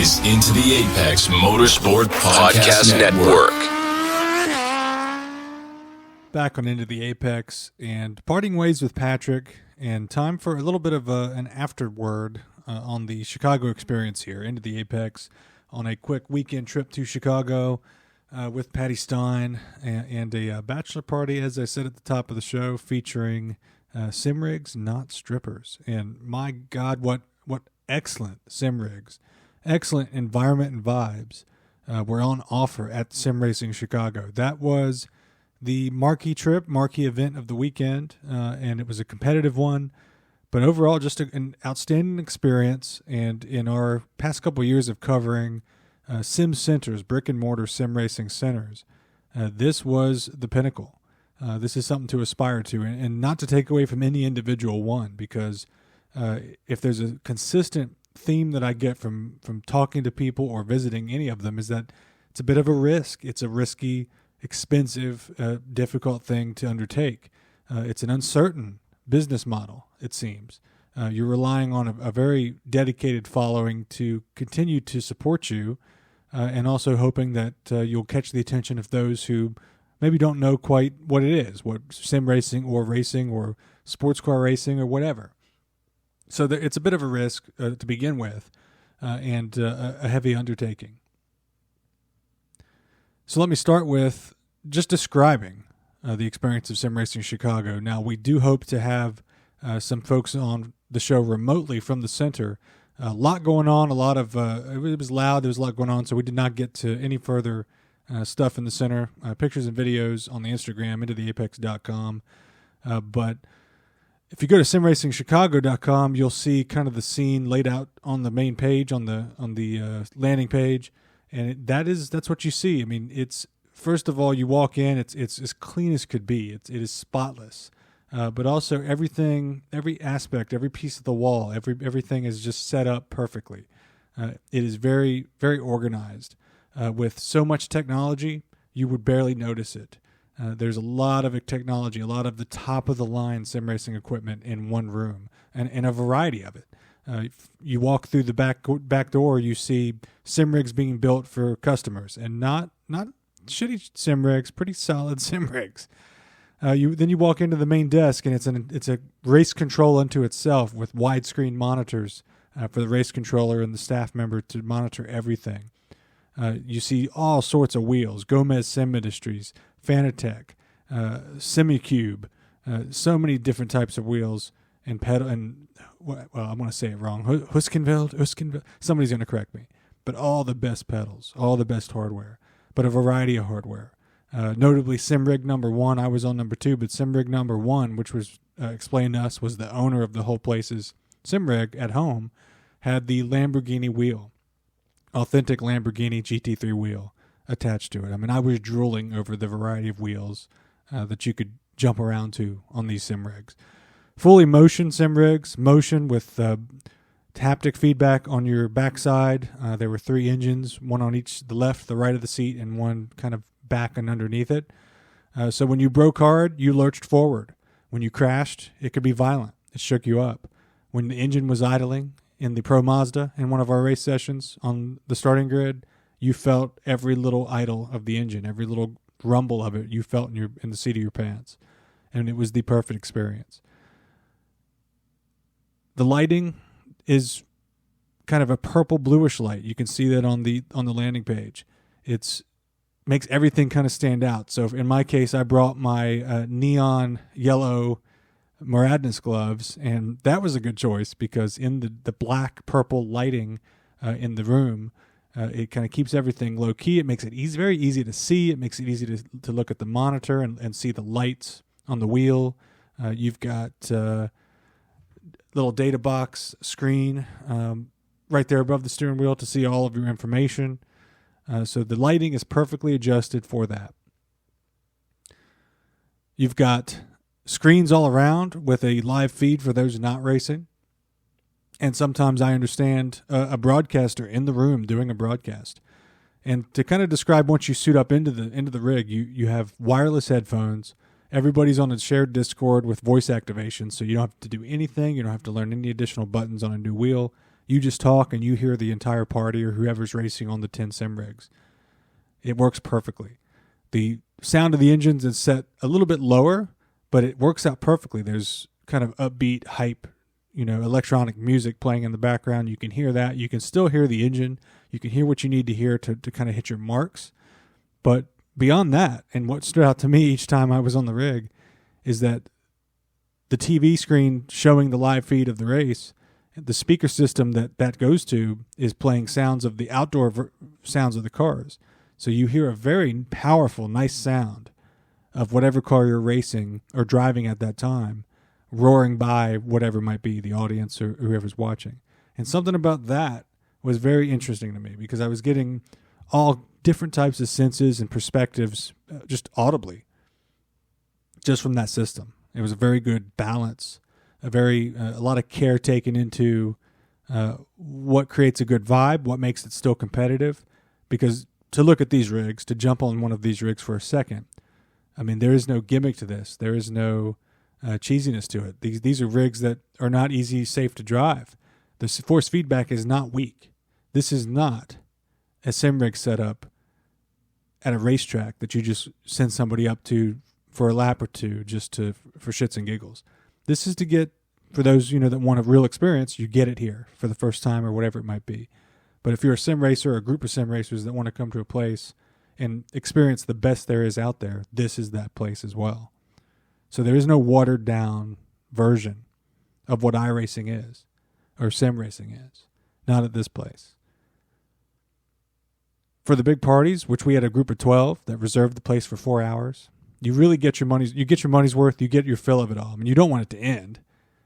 is Into the Apex Motorsport Podcast Network. Back on Into the Apex and parting ways with Patrick, and time for a little bit of an afterword on the Chicago experience here. Into the Apex on a quick weekend trip to Chicago with Patty Stein and a bachelor party, as I said at the top of the show, featuring sim rigs, not strippers. And my God, what excellent sim rigs, excellent environment and vibes were on offer at Sim Racing Chicago. That was the marquee event of the weekend, and it was a competitive one. But overall, just an outstanding experience. And in our past couple of years of covering sim centers, brick and mortar sim racing centers, this was the pinnacle. This is something to aspire to, and not to take away from any individual one, because if there's a consistent theme that I get from talking to people or visiting any of them, is that it's a bit of a risk. It's a risky, expensive, difficult thing to undertake. It's an uncertain business model, it seems. You're relying on a very dedicated following to continue to support you, and also hoping that you'll catch the attention of those who maybe don't know quite what it is, what sim racing or sports car racing or whatever. So it's a bit of a risk to begin with, and a heavy undertaking. So let me start with just describing the experience of Sim Racing Chicago. Now, we do hope to have some folks on the show remotely from the center. A lot going on, it was loud, there was a lot going on, so we did not get to any further stuff in the center. Pictures and videos on the Instagram, intotheapex.com. But if you go to simracingchicago.com, you'll see kind of the scene laid out on the main page, on the landing page, and that's what you see. I mean, it's, first of all, you walk in, it's as clean as could be. It is spotless, but also every aspect, every piece of the wall, everything is just set up perfectly. It is very, very organized. With so much technology, you would barely notice it. There's a lot of technology, a lot of the top-of-the-line sim racing equipment in one room, and a variety of it. You walk through the back door, you see sim rigs being built for customers, and not shitty sim rigs, pretty solid sim rigs. Then you walk into the main desk, and it's a race control unto itself with widescreen monitors for the race controller and the staff member to monitor everything. You see all sorts of wheels, Gomez Sim Industries, Fanatec, Semicube, so many different types of wheels and pedal. And well, I'm going to say it wrong. Huskenveld. Somebody's going to correct me. But all the best pedals, all the best hardware, but a variety of hardware. Notably, SimRig number 1. I was on number 2, but SimRig number 1, which was explained to us, was the owner of the whole place's SimRig at home, had the Lamborghini wheel. Authentic Lamborghini GT3 wheel attached to it. I mean, I was drooling over the variety of wheels that you could jump around to on these sim rigs. Fully motion sim rigs, motion with haptic feedback on your backside. There were 3 engines, one on each, the left, the right of the seat, and one kind of back and underneath it. So when you broke hard, you lurched forward. When you crashed, it could be violent. It shook you up. When the engine was idling, in the Pro Mazda in one of our race sessions on the starting grid, you felt every little idle of the engine, every little rumble of it you felt in the seat of your pants. And it was the perfect experience. The lighting is kind of a purple bluish light. You can see that on the landing page. It's makes everything kind of stand out. So in my case, I brought my neon yellow Maradness gloves, and that was a good choice because in the black purple lighting in the room, it kind of keeps everything low key. It makes it very easy to see. It makes it easy to look at the monitor and see the lights on the wheel. You've got little data box screen right there above the steering wheel to see all of your information. So the lighting is perfectly adjusted for that. You've got screens all around with a live feed for those not racing. And sometimes I understand a broadcaster in the room doing a broadcast. And to kind of describe once you suit up into the rig, you have wireless headphones. Everybody's on a shared Discord with voice activation, so you don't have to do anything. You don't have to learn any additional buttons on a new wheel. You just talk and you hear the entire party or whoever's racing on the 10 sim rigs. It works perfectly. The sound of the engines is set a little bit lower, but it works out perfectly. There's kind of upbeat, hype, electronic music playing in the background. You can hear that. You can still hear the engine. You can hear what you need to hear to kind of hit your marks. But beyond that, and what stood out to me each time I was on the rig, is that the TV screen showing the live feed of the race, the speaker system that goes to is playing sounds of the outdoor sounds of the cars. So you hear a very powerful, nice sound of whatever car you're racing or driving at that time, roaring by whatever might be, the audience or whoever's watching. And something about that was very interesting to me because I was getting all different types of senses and perspectives just audibly, just from that system. It was a very good balance, a lot of care taken into what creates a good vibe, what makes it still competitive. Because to look at these rigs, to jump on one of these rigs for a second, I mean, there is no gimmick to this. There is no cheesiness to it. These are rigs that are not easy, safe to drive. The force feedback is not weak. This is not a sim rig setup at a racetrack that you just send somebody up to for a lap or two for shits and giggles. This is to get, for those that want a real experience, you get it here for the first time or whatever it might be. But if you're a sim racer or a group of sim racers that want to come to a place and experience the best there is out there, this is that place as well. So there is no watered down version of what iRacing is or sim racing is. Not at this place. For the big parties, which we had a group of 12 that reserved the place for 4 hours, you really get your money's worth. You get your fill of it all. I mean, you don't want it to end.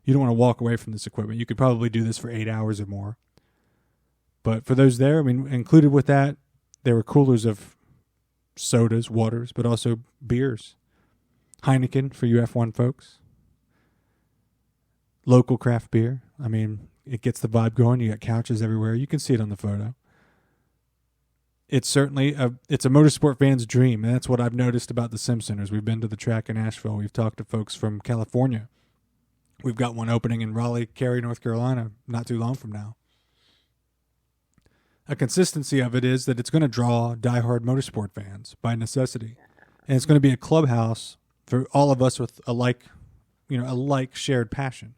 You don't want to walk away from this equipment. You could probably do this for 8 hours or more. But for those there, I mean, included with that, there were coolers of sodas, waters, but also beers. Heineken for you F1 folks. Local craft beer. I mean, it gets the vibe going. You got couches everywhere. You can see it on the photo. It's certainly it's a motorsport fan's dream, and that's what I've noticed about the Sim Centers. We've been to the track in Asheville. We've talked to folks from California. We've got one opening in Raleigh, Cary, North Carolina, not too long from now. A consistency of it is that it's going to draw diehard motorsport fans by necessity, and it's going to be a clubhouse for all of us with a like shared passion.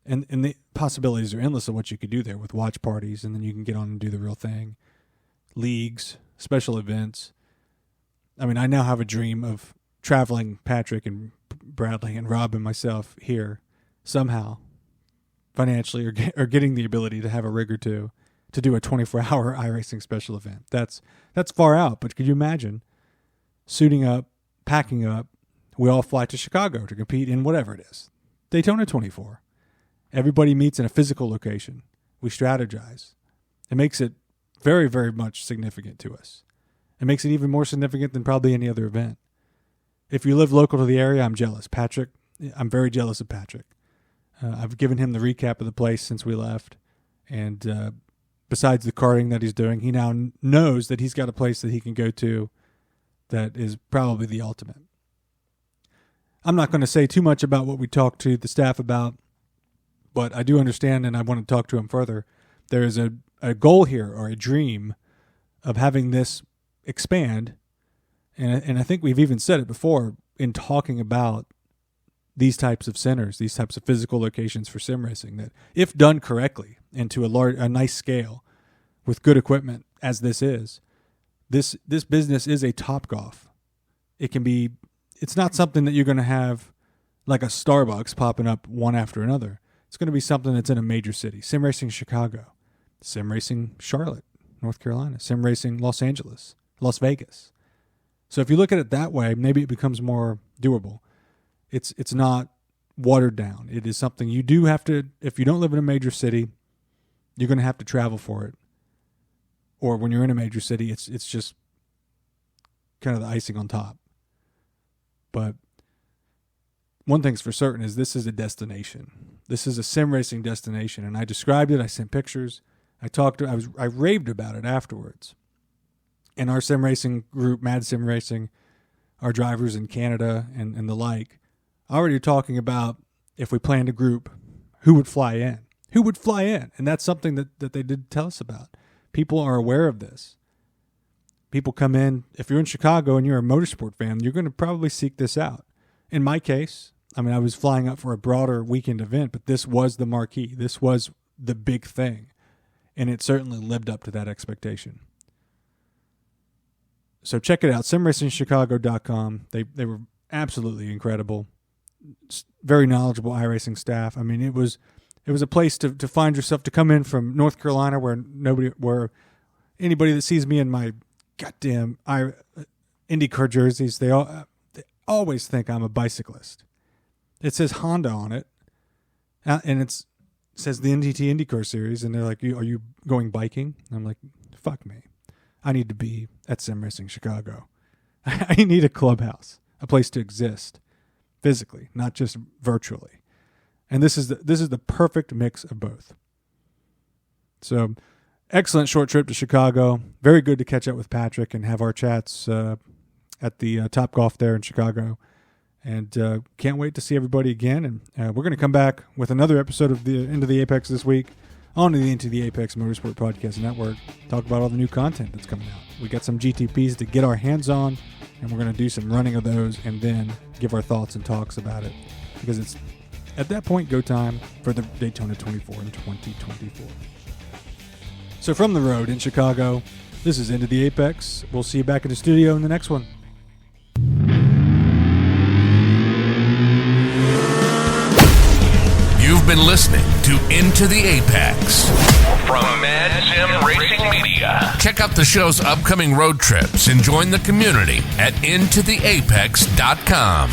And the possibilities are endless of what you could do there with watch parties, and then you can get on and do the real thing. Leagues, special events. I mean, I now have a dream of traveling Patrick and Bradley and Rob and myself here somehow, financially, or getting the ability to have a rig or two to do a 24-hour iRacing special event. That's far out, but could you imagine suiting up, packing up, we all fly to Chicago to compete in whatever it is. Daytona 24. Everybody meets in a physical location. We strategize. It makes it very, very much significant to us. It makes it even more significant than probably any other event. If you live local to the area, I'm jealous. I'm very jealous of Patrick. I've given him the recap of the place since we left. And besides the karting that he's doing, he now knows that he's got a place that he can go to that is probably the ultimate. I'm not going to say too much about what we talked to the staff about, but I do understand, and I want to talk to him further. There is a goal here, or a dream, of having this expand, and I think we've even said it before in talking about these types of centers, these types of physical locations for sim racing, that if done correctly and to a nice scale with good equipment, as this is, this business is a Topgolf. It's not something that you're going to have like a Starbucks popping up one after another. It's going to be something that's in a major city. Sim Racing Chicago, Sim Racing Charlotte, North Carolina, Sim Racing Los Angeles, Las Vegas. So if you look at it that way, maybe it becomes more doable. It's not watered down. It is something you do have to, if you don't live in a major city, you're going to have to travel for it. Or when you're in a major city, it's just kind of the icing on top. But one thing's for certain is this is a destination. This is a sim racing destination, and I described it. I sent pictures. I raved about it afterwards. And our sim racing group, Mad Sim Racing, our drivers in Canada and the like, already talking about if we planned a group, who would fly in. who would fly in? And that's something that they did tell us about. People are aware of this. People come in. If you're in Chicago and you're a motorsport fan, you're going to probably seek this out. In my case, I mean, I was flying up for a broader weekend event, but this was the marquee. This was the big thing. And it certainly lived up to that expectation. So check it out, simracingchicago.com. They were absolutely incredible. Very knowledgeable iRacing staff. I mean, it was a place to find yourself, to come in from North Carolina where anybody that sees me in my goddamn IndyCar jerseys, they always think I'm a bicyclist. It says Honda on it, and it says the NDT IndyCar series, and they're like, "Are you going biking?" And I'm like, "Fuck me. I need to be at Sim Racing Chicago. I need a clubhouse, a place to exist physically, not just virtually." And this is the perfect mix of both. So, excellent short trip to Chicago. Very good to catch up with Patrick and have our chats at the Top Golf there in Chicago. And can't wait to see everybody again. And we're going to come back with another episode of the Into the Apex this week on the Into the Apex Motorsport Podcast Network. Talk about all the new content that's coming out. We got some GTPs to get our hands on, and we're going to do some running of those and then give our thoughts and talks about it. Because it's, at that point, go time for the Daytona 24 in 2024. So from the road in Chicago, this is Into the Apex. We'll see you back in the studio in the next one. You've been listening to Into the Apex from Mad Sim Racing Media. Check out the show's upcoming road trips and join the community at intotheapex.com.